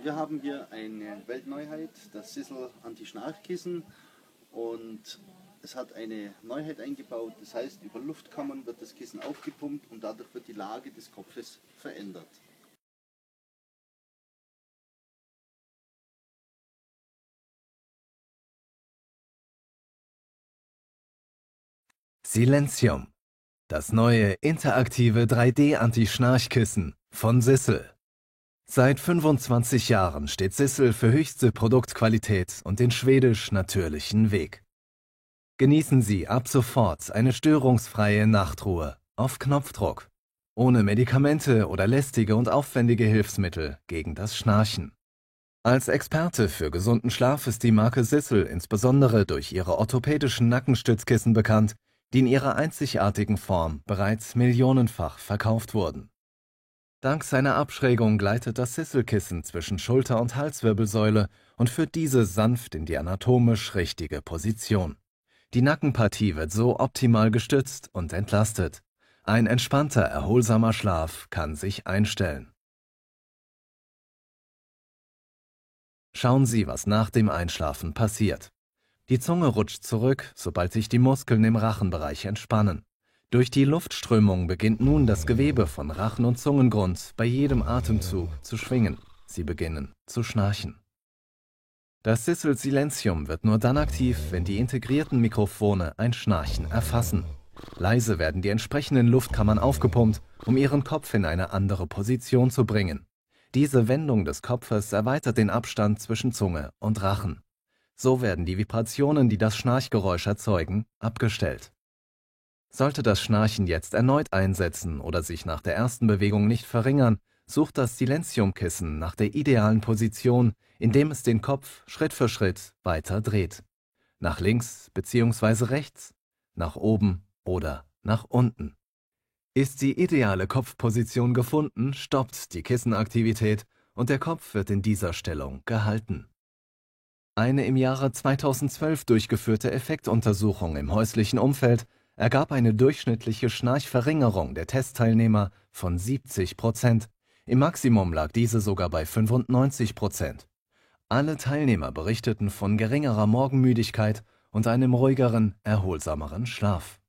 Wir haben hier eine Weltneuheit, das Sissel Anti-Schnarchkissen, und es hat eine Neuheit eingebaut, das heißt, über Luftkammern wird das Kissen aufgepumpt und dadurch wird die Lage des Kopfes verändert. Silentium, das neue interaktive 3D-Anti-Schnarchkissen von Sissel. Seit 25 Jahren steht Sissel für höchste Produktqualität und den schwedisch-natürlichen Weg. Genießen Sie ab sofort eine störungsfreie Nachtruhe auf Knopfdruck, ohne Medikamente oder lästige und aufwendige Hilfsmittel gegen das Schnarchen. Als Experte für gesunden Schlaf ist die Marke Sissel insbesondere durch ihre orthopädischen Nackenstützkissen bekannt, die in ihrer einzigartigen Form bereits millionenfach verkauft wurden. Dank seiner Abschrägung gleitet das Sissel-Kissen zwischen Schulter- und Halswirbelsäule und führt diese sanft in die anatomisch richtige Position. Die Nackenpartie wird so optimal gestützt und entlastet. Ein entspannter, erholsamer Schlaf kann sich einstellen. Schauen Sie, was nach dem Einschlafen passiert. Die Zunge rutscht zurück, sobald sich die Muskeln im Rachenbereich entspannen. Durch die Luftströmung beginnt nun das Gewebe von Rachen- und Zungengrund bei jedem Atemzug zu schwingen. Sie beginnen zu schnarchen. Das Sissel Silentium wird nur dann aktiv, wenn die integrierten Mikrofone ein Schnarchen erfassen. Leise werden die entsprechenden Luftkammern aufgepumpt, um Ihren Kopf in eine andere Position zu bringen. Diese Wendung des Kopfes erweitert den Abstand zwischen Zunge und Rachen. So werden die Vibrationen, die das Schnarchgeräusch erzeugen, abgestellt. Sollte das Schnarchen jetzt erneut einsetzen oder sich nach der ersten Bewegung nicht verringern, sucht das Silentium-Kissen nach der idealen Position, indem es den Kopf Schritt für Schritt weiter dreht. Nach links bzw. rechts, nach oben oder nach unten. Ist die ideale Kopfposition gefunden, stoppt die Kissenaktivität und der Kopf wird in dieser Stellung gehalten. Eine im Jahre 2012 durchgeführte Effektuntersuchung im häuslichen Umfeld ergab eine durchschnittliche Schnarchverringerung der Testteilnehmer von 70%. Im Maximum lag diese sogar bei 95%. Alle Teilnehmer berichteten von geringerer Morgenmüdigkeit und einem ruhigeren, erholsameren Schlaf.